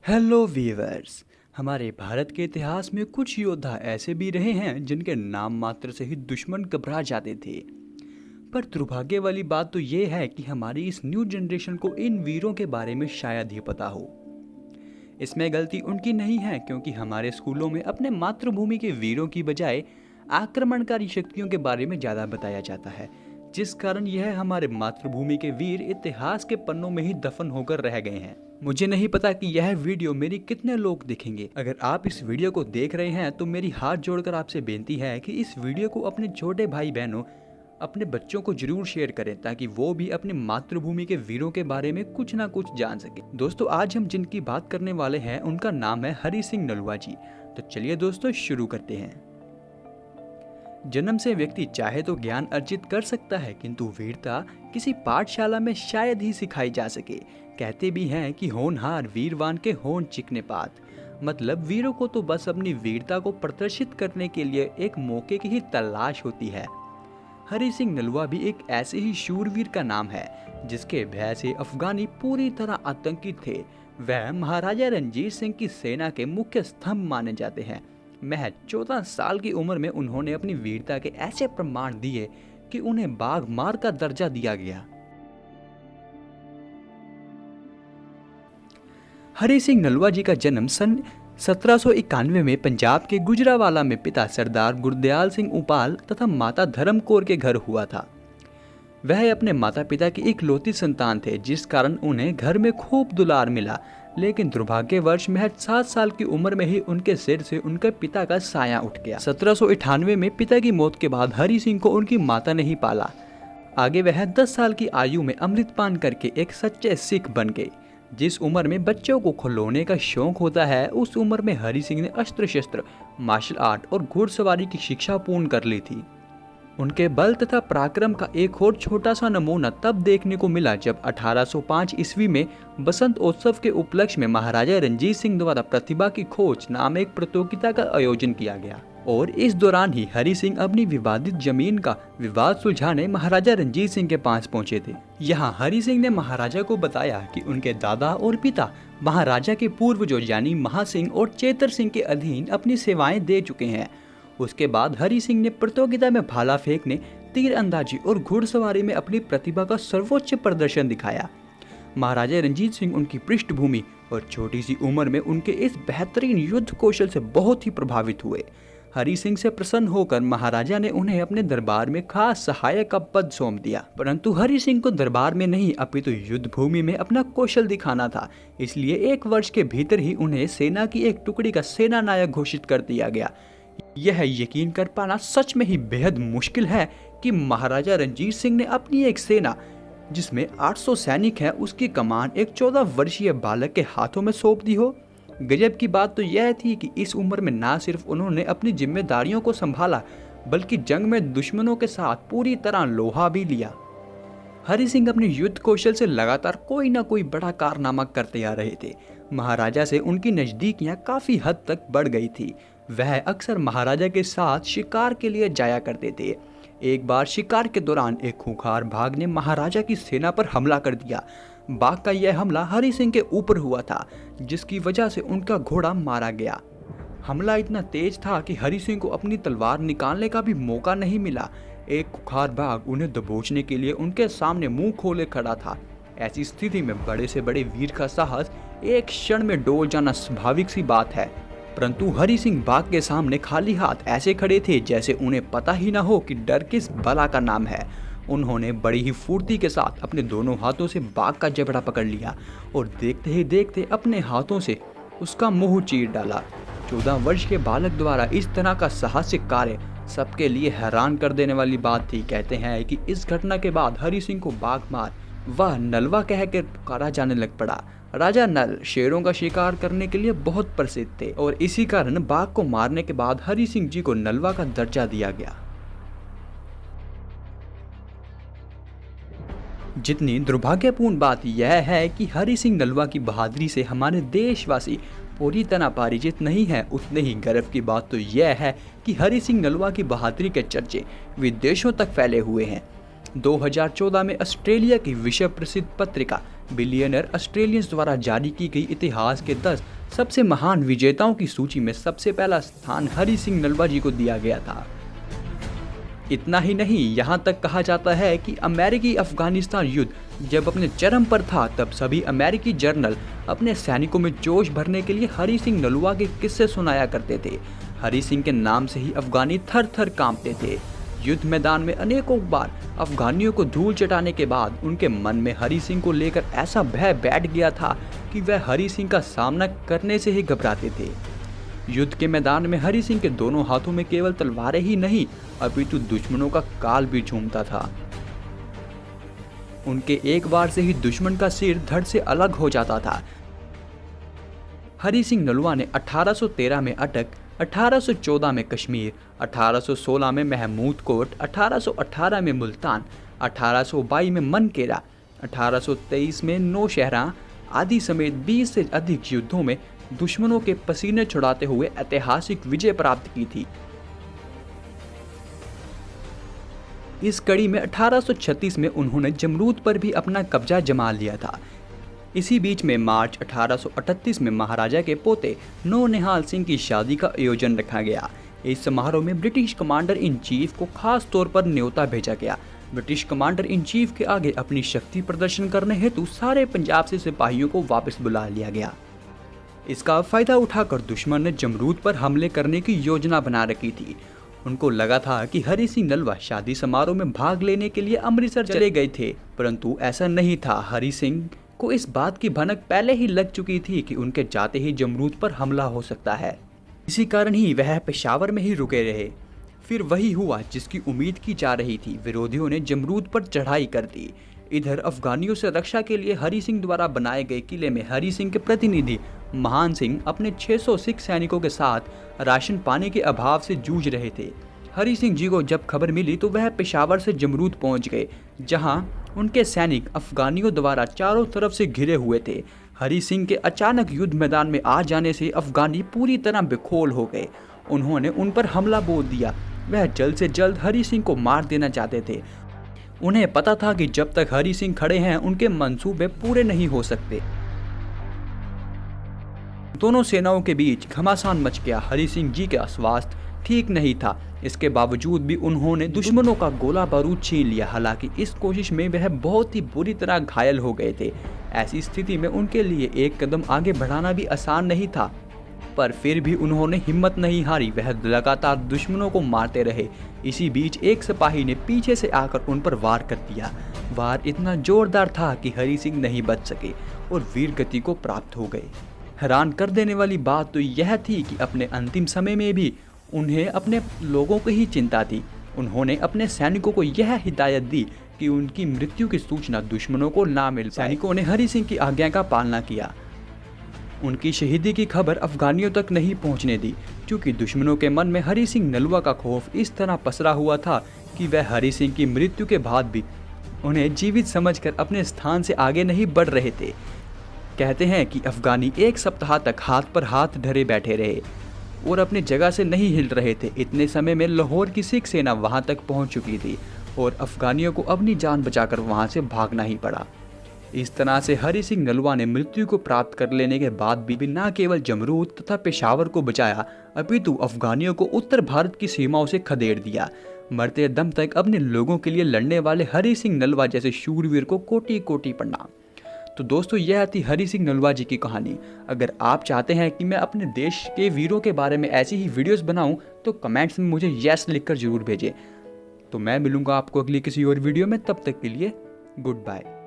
Hello viewers. हमारे भारत के इतिहास में कुछ योद्धा ऐसे भी रहे हैं जिनके नाम मात्र से ही दुश्मन घबरा जाते थे। पर दुर्भाग्य वाली बात तो ये है कि हमारी इस न्यू जनरेशन को इन वीरों के बारे में शायद ही पता हो। इसमें गलती उनकी नहीं है, क्योंकि हमारे स्कूलों में अपने मातृभूमि के वीरों की बजाय आक्रमणकारी शक्तियों के बारे में ज़्यादा बताया जाता है, जिस कारण यह हमारे मातृभूमि के वीर इतिहास के पन्नों में ही दफन होकर रह गए हैं। मुझे नहीं पता कि यह वीडियो मेरी कितने लोग देखेंगे। अगर आप इस वीडियो को देख रहे हैं तो मेरी हाथ जोड़कर आपसे बेनती है कि इस वीडियो को अपने छोटे भाई बहनों, अपने बच्चों को जरूर शेयर करें, ताकि वो भी अपनी मातृभूमि के वीरों के बारे में कुछ ना कुछ जान सके। दोस्तों, आज हम जिनकी बात करने वाले हैं उनका नाम है हरि सिंह नलवा जी। तो चलिए दोस्तों, शुरू करते हैं। जन्म से व्यक्ति चाहे तो ज्ञान अर्जित कर सकता है, किंतु वीरता किसी पाठशाला में शायद ही सिखाई जा सके। कहते भी हैं कि होनहार वीरवान के होन चिकने पात। मतलब वीरों को तो बस अपनी वीरता को प्रदर्शित करने के लिए एक मौके की ही तलाश होती है। हरि सिंह नलवा भी एक ऐसे ही शूरवीर का नाम है जिसके भय से अफगानी पूरी तरह आतंकित थे। वह महाराजा रणजीत सिंह की सेना के मुख्य स्तंभ माने जाते हैं। महज 14 साल की उम्र में उन्होंने अपनी वीरता के ऐसे प्रमाण दिए कि उन्हें बाघ मार का दर्जा दिया गया। हरि सिंह नलवा जी का जन्म सन 1791 में पंजाब के गुजरावाला में पिता सरदार गुरदयाल सिंह उपाल तथा माता धर्म कौर के घर हुआ था। वह अपने माता पिता की इकलौती संतान थे, जिस कारण उन्हें घर में खूब दुलार मिला। लेकिन दुर्भाग्यवश महज 7 साल की उम्र में ही उनके सिर से उनके पिता का साया उठ गया। 1798 में पिता की मौत के बाद हरि सिंह को उनकी माता ने ही पाला। आगे वह 10 साल की आयु में अमृतपान करके एक सच्चे सिख बन गए। जिस उम्र में बच्चों को खिलौने का शौक होता है, उस उम्र में हरि सिंह ने अस्त्र शस्त्र, मार्शल आर्ट और घुड़सवारी की शिक्षा पूर्ण कर ली थी। उनके बल तथा पराक्रम का एक और छोटा सा नमूना तब देखने को मिला जब 1805 ईस्वी में बसंत उत्सव के उपलक्ष्य में महाराजा रणजीत सिंह द्वारा प्रतिभा की खोज नाम एक प्रतियोगिता का आयोजन किया गया। और इस दौरान ही हरि सिंह अपनी विवादित जमीन का विवाद सुलझाने महाराजा रणजीत सिंह के पास पहुंचे थे। यहाँ हरि सिंह ने महाराजा को बताया कि उनके दादा और पिता महाराजा के पूर्वजों यानी महासिंह और चेतर सिंह के अधीन अपनी सेवाएं दे चुके हैं। उसके बाद हरि सिंह ने प्रतियोगिता में भाला फेंकने, तीर अंदाजी और घुड़सवारी में अपनी प्रतिभा का सर्वोच्च प्रदर्शन दिखाया। महाराजा रणजीत सिंह उनकी पृष्ठभूमि और छोटी सी उम्र में उनके इस बेहतरीन युद्ध कौशल से बहुत ही प्रभावित हुए। हरि सिंह से प्रसन्न होकर महाराजा ने उन्हें अपने दरबार में खास सहायक का पद सौंप दिया। परंतु हरि सिंह को दरबार में नहीं अपितु युद्ध भूमि में अपना कौशल दिखाना था, इसलिए 1 वर्ष के भीतर ही उन्हें सेना की एक टुकड़ी का सेना नायक घोषित कर दिया गया। यह यकीन कर पाना सच में ही बेहद मुश्किल है कि महाराजा रणजीत सिंह ने अपनी एक सेना जिसमें 800 सैनिक हैं, उसकी कमान एक 14 वर्षीय बालक के हाथों में सौंप दी हो। गजब की बात तो यह थी कि इस उम्र में न सिर्फ उन्होंने अपनी जिम्मेदारियों को संभाला, बल्कि जंग में दुश्मनों के साथ पूरी तरह लोहा भी लिया। हरि सिंह अपने युद्ध कौशल से लगातार कोई ना कोई बड़ा कारनामा करते आ रहे थे। महाराजा से उनकी नजदीकियां काफी हद तक बढ़ गई थी। वह अक्सर महाराजा के साथ शिकार के लिए जाया करते थे। एक बार शिकार के दौरान एक खूंखार बाघ ने महाराजा की सेना पर हमला कर दिया। बाघ का यह हमला हरि सिंह के ऊपर हुआ था, जिसकी वजह से उनका घोड़ा मारा गया। हमला इतना तेज था कि हरि सिंह को अपनी तलवार निकालने का भी मौका नहीं मिला। एक खूंखार बाघ उन्हें दबोचने के लिए उनके सामने मुंह खोले खड़ा था। ऐसी स्थिति में बड़े से बड़े वीर का साहस एक क्षण में डोल जाना स्वाभाविक सी बात है। परंतु हरि सिंह बाघ के सामने खाली हाथ ऐसे खड़े थे जैसे उन्हें पता ही ना हो कि डर किस बला का नाम है। उन्होंने बड़ी ही फुर्ती के साथ अपने दोनों हाथों से बाघ का जबड़ा पकड़ लिया और देखते ही देखते अपने हाथों से उसका मुंह चीर डाला। 14 वर्ष के बालक द्वारा इस तरह का साहसिक कार्य सबके लिए हैरान कर देने वाली बात थी। कहते हैं कि इस घटना के बाद हरि सिंह को बाघ मार वह नलवा कहकर पुकारा जाने लग पड़ा। राजा नल शेरों का शिकार करने के लिए बहुत प्रसिद्ध थे और इसी कारण बाघ को मारने के बाद हरि सिंह जी को नलवा का दर्जा दिया गया। जितनी दुर्भाग्यपूर्ण बात यह है कि हरि सिंह नलवा की बहादुरी से हमारे देशवासी पूरी तरह परिचित नहीं है, उतने ही गर्व की बात तो यह है कि हरि सिंह नलवा की बहादुरी के चर्चे विदेशों तक फैले हुए हैं। 2014 में ऑस्ट्रेलिया की विश्व प्रसिद्ध पत्रिका बिलियनर ऑस्ट्रेलियंस द्वारा जारी की गई इतिहास के 10 सबसे महान विजेताओं की सूची में सबसे पहला स्थान हरि सिंह नलवा जी को दिया गया था। इतना ही नहीं, यहाँ तक कहा जाता है कि अमेरिकी अफगानिस्तान युद्ध जब अपने चरम पर था तब सभी अमेरिकी जर्नल अपने सैनिकों में जोश भरने के लिए हरि सिंह नलवा के किस्से सुनाया करते थे। हरि सिंह के नाम से ही अफगानी थर थर कांपते थे। युद्ध मैदान में अनेकों बार अफगानियों को धूल चटाने के बाद उनके मन में हरि सिंह को लेकर ऐसा भय बैठ गया था कि वह हरि सिंह का सामना करने से ही घबराते थे। युद्ध के मैदान में हरि सिंह के दोनों हाथों में केवल तलवारें ही नहीं अपितु दुश्मनों का काल भी झूमता था। उनके एक बार से ही दुश्मन का सिर धड़ से अलग हो जाता था। हरि सिंह नलवा ने 1813 में अटक, 1814 में कश्मीर, 1816 में महमूद कोट, 1818 में मुल्तान, 1822 में मनकेरा, 1823 में नौशहरा आदि समेत 20 से अधिक युद्धों में दुश्मनों के पसीने छुड़ाते हुए ऐतिहासिक विजय प्राप्त की थी। इस कड़ी में 1836 में उन्होंने जमरूद पर भी अपना कब्जा जमा लिया था। इसी बीच में मार्च 1838 में महाराजा के पोते नौनिहाल सिंह की शादी का आयोजन रखा गया। इस समारोह में ब्रिटिश कमांडर इन चीफ को खास तौर पर न्योता भेजा गया। ब्रिटिश कमांडर इन चीफ के आगे अपनी शक्ति प्रदर्शन करने हेतु सारे पंजाब से सिपाहियों को वापस बुला लिया गया। इसका फायदा उठाकर दुश्मन ने जमरूद पर हमले करने की योजना बना रखी थी। उनको लगा था कि हरि सिंह नलवा शादी समारोह में भाग लेने के लिए अमृतसर चले गए थे, परंतु ऐसा नहीं था। हरि सिंह को इस बात की भनक पहले ही लग चुकी थी कि उनके जाते ही जमरूद पर हमला हो सकता है। इसी कारण ही वह पेशावर में ही रुके रहे। फिर वही हुआ जिसकी उम्मीद की जा रही थी। विरोधियों ने जमरूद पर चढ़ाई कर दी। इधर अफगानियों से रक्षा के लिए हरि सिंह द्वारा बनाए गए किले में हरि सिंह के प्रतिनिधि महान सिंह अपने 600 सिख सैनिकों के साथ राशन पानी के अभाव से जूझ रहे थे। हरि सिंह जी को जब खबर मिली तो वह पेशावर से जमरूद पहुंच गए, जहां उनके सैनिक अफगानियों द्वारा चारों तरफ से घिरे हुए थे। हरि सिंह के अचानक युद्ध मैदान में आ जाने से अफगानी पूरी तरह बेखौल हो गए। उन्होंने उन पर हमला बोल दिया। वह जल्द से जल्द हरि सिंह को मार देना चाहते थे। उन्हें पता था कि जब तक हरि सिंह खड़े हैं उनके मंसूबे पूरे नहीं हो सकते। दोनों सेनाओं के बीच घमासान मच गया। हरि सिंह जी का स्वास्थ्य ठीक नहीं था। इसके बावजूद भी उन्होंने दुश्मनों का गोला बारूद छीन लिया। हालांकि इस कोशिश में वह बहुत ही बुरी तरह घायल हो गए थे। ऐसी स्थिति में उनके लिए एक कदम आगे बढ़ाना भी आसान नहीं था, पर फिर भी उन्होंने हिम्मत नहीं हारी। वह लगातार दुश्मनों को मारते रहे। इसी बीच एक सिपाही ने पीछे से आकर उन पर वार कर दिया। वार इतना जोरदार था कि हरि सिंह नहीं बच सके और वीर गति को प्राप्त हो गए। हैरान कर देने वाली बात तो यह थी कि अपने अंतिम समय में भी उन्हें अपने लोगों की ही चिंता थी। उन्होंने अपने सैनिकों को यह हिदायत दी कि उनकी मृत्यु की सूचना दुश्मनों को ना मिल पाए। सैनिकों ने हरि सिंह की आज्ञा का पालना किया। उनकी शहीदी की खबर अफगानियों तक नहीं पहुंचने दी, क्योंकि दुश्मनों के मन में हरि सिंह नलवा का खौफ इस तरह पसरा हुआ था कि वह हरि सिंह की मृत्यु के बाद भी उन्हें जीवित समझकर अपने स्थान से आगे नहीं बढ़ रहे थे। कहते हैं कि अफगानी एक सप्ताह तक हाथ पर हाथ धरे बैठे रहे और अपनी जगह से नहीं हिल रहे थे। इतने समय में लाहौर की सिख सेना वहां तक पहुंच चुकी थी और अफगानियों को अपनी जान बचाकर वहां से भागना ही पड़ा। इस तरह से हरि सिंह नलवा ने मृत्यु को प्राप्त कर लेने के बाद भी न केवल जमरूद तथा पेशावर को बचाया, अपितु अफगानियों को उत्तर भारत की सीमाओं से खदेड़ दिया। मरते दम तक अपने लोगों के लिए लड़ने वाले हरि सिंह नलवा जैसे शूरवीर को कोटि कोटि प्रणाम। तो दोस्तों, यह थी हरि सिंह नलवा जी की कहानी। अगर आप चाहते हैं कि मैं अपने देश के वीरों के बारे में ऐसी ही वीडियोस बनाऊं तो कमेंट्स में मुझे यस लिखकर जरूर भेजें। तो मैं मिलूंगा आपको अगली किसी और वीडियो में। तब तक के लिए गुड बाय।